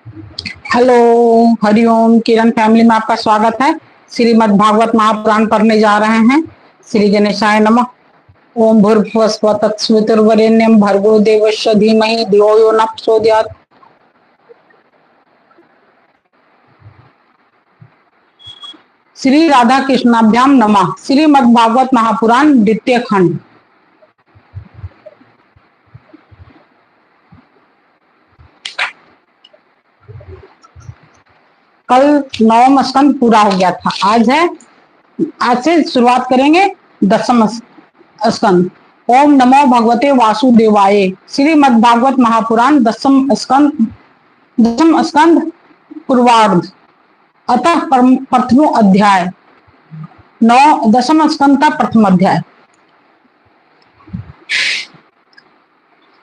Hello, Hariom. किरण family में आपका स्वागत है। श्रीमद् भागवत महापुराण पढ़ने जा रहे हैं। श्री गणेशाय नमः। ओम भूर्भुवः स्वः तत्सवितुर्वरेण्यं भर्गो देवस्य धीमहि धियो यो नः प्रचोदयात्। श्री राधा कृष्णाभ्याम नमः। श्रीमद् भागवत महापुराण द्वितीय खंड। कल नवम स्कंद पूरा हो गया था। आज से शुरुआत करेंगे दसम स्कंद। ओम नमो भगवते वासुदेवाय। श्रीमद् भागवत महापुराण दसम स्कंद पूर्वार्ध। अतः प्रथमो अध्याय। दसम स्कंद का प्रथम अध्याय।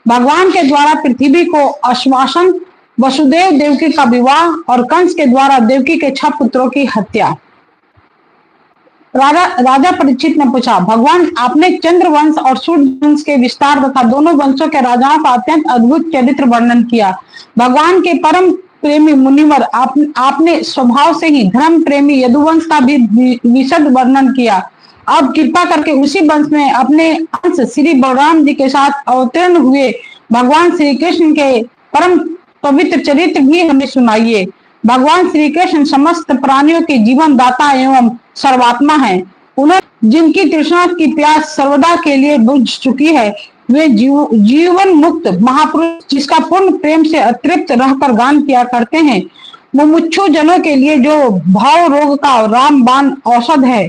भगवान के द्वारा पृथ्वी को आश्वासन, वसुदेव देवकी का विवाह और कंस के द्वारा देवकी के 6 पुत्रों की हत्या। राजा परीक्षित ने पूछा, भगवान आपने चंद्र वंश और सूर्य वंश के विस्तार तथा दोनों वंशों के राजाओं का अत्यंत अद्भुत चरित्र वर्णन किया। भगवान के परम प्रेमी मुनिवर आपने स्वभाव से ही धर्म प्रेमी यदुवंश का भी विशद वर्णन किया। अब कृपा करके उसी वंश में अपने अंश श्री बलराम जी के साथ अवतीर्ण हुए भगवान श्री कृष्ण के परम पवित्र चरित्र भी हमें सुनाइए। भगवान श्री कृष्ण समस्त प्राणियों के जीवन दाता एवं सर्वात्मा हैं। उन्होंने जिनकी तृष्णा की प्यास सर्वदा के लिए बुझ चुकी है, वे जीवन मुक्त महापुरुष जिसका पूर्ण प्रेम से अतृप्त रहकर गान किया करते हैं, मुमुक्षु जनों के लिए जो भाव रोग का रामबाण औषध है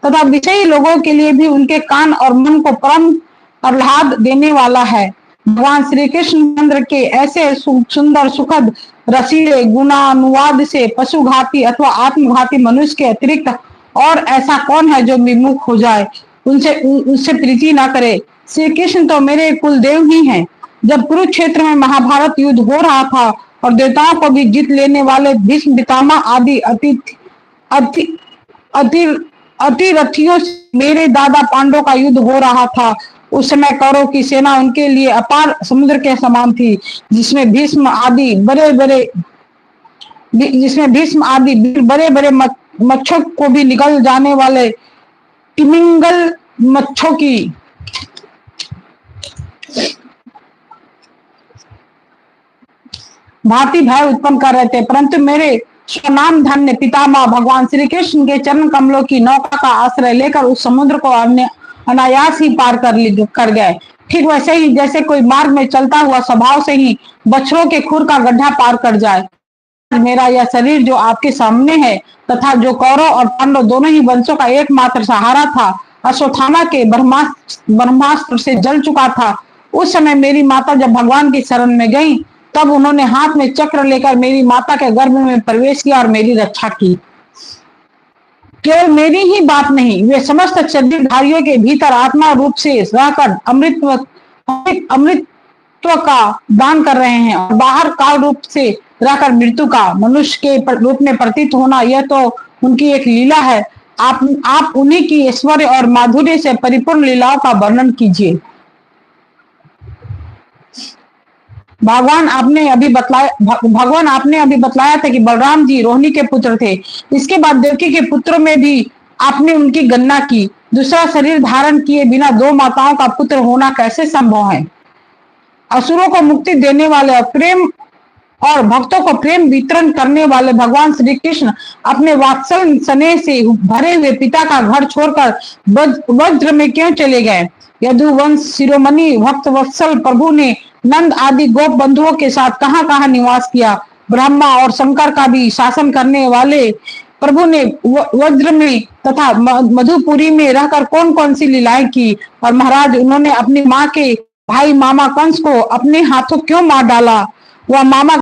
तथा विषयी लोगों के लिए भी उनके कान और मन को परम आह्लाद देने वाला है। भगवान श्री कृष्ण चंद्र के ऐसे सुंदर सुखद रसीले गुणानुवाद से पशुघाती अथवा आत्मघाती मनुष्य के अतिरिक्त और ऐसा कौन है जो विमुख हो जाए, उससे प्रीति न करे। श्री कृष्ण तो मेरे कुल देव ही हैं। जब कुरुक्षेत्र में महाभारत युद्ध हो रहा था और देवताओं को भी जीत लेने वाले भीष्म पितामह आदि अतिरथियों से मेरे दादा पांडव का युद्ध हो रहा था, उस समय कौरव की सेना उनके लिए अपार समुद्र के समान थी, जिसमें भीष्म आदि बड़े बड़े मच्छों को भी निकल जाने वाले तिमिंगल मच्छों की भांति भय उत्पन्न कर रहे थे। परंतु मेरे स्वनाम धन्य पितामह भगवान श्री कृष्ण के चरण कमलों की नौका का आश्रय लेकर उस समुद्र को अनायास ही पार कर गए। ठीक वैसे ही जैसे कोई मार्ग में चलता हुआ स्वभाव से ही बछड़ों के खुर का गड्ढा पार कर जाए। मेरा यह शरीर जो आपके सामने है तथा जो कौरव और पांडव दोनों ही वंशों का एकमात्र सहारा था, अश्वत्थामा के ब्रह्मास्त्र से जल चुका था। उस समय मेरी माता जब भगवान की शरण में गई, तब उन्होंने हाथ में चक्र लेकर मेरी माता के गर्भ में प्रवेश किया और मेरी रक्षा की। केवल मेरी ही बात नहीं, वे समस्त शरीरधारियों के भीतर आत्मा रूप से रहकर अमृतत्व का दान कर रहे हैं और बाहर काल रूप से रहकर मृत्यु का मनुष्य के रूप में प्रतीत होना, यह तो उनकी एक लीला है। आप उन्हीं की ऐश्वर्य और माधुर्य से परिपूर्ण लीलाओं का वर्णन कीजिए। भगवान आपने अभी बतलाया था कि बलराम जी रोहिणी के पुत्र थे। इसके बाद देवकी के पुत्रों में भी आपने उनकी गणना की। दूसरा शरीर धारण किए बिना 2 माताओं का पुत्र होना कैसे संभव है? असुरों को मुक्ति देने वाले और भक्तों को प्रेम वितरण करने वाले भगवान श्री कृष्ण अपने वात्सल स्नेह से भरे हुए पिता का घर छोड़कर वज्र में क्यों चले गए? यदुवंश शिरोमणि भक्त वत्सल प्रभु ने नंद आदि गोप बंधुओं के साथ कहां निवास किया? ब्रह्मा और शंकर का भी शासन करने वाले प्रभु ने वज्र में तथा मधुपुरी में रहकर कौन कौन सी लीलाएं की? और महाराज, उन्होंने अपनी माँ के भाई मामा कंस को अपने हाथों क्यों मार डाला? वह मामा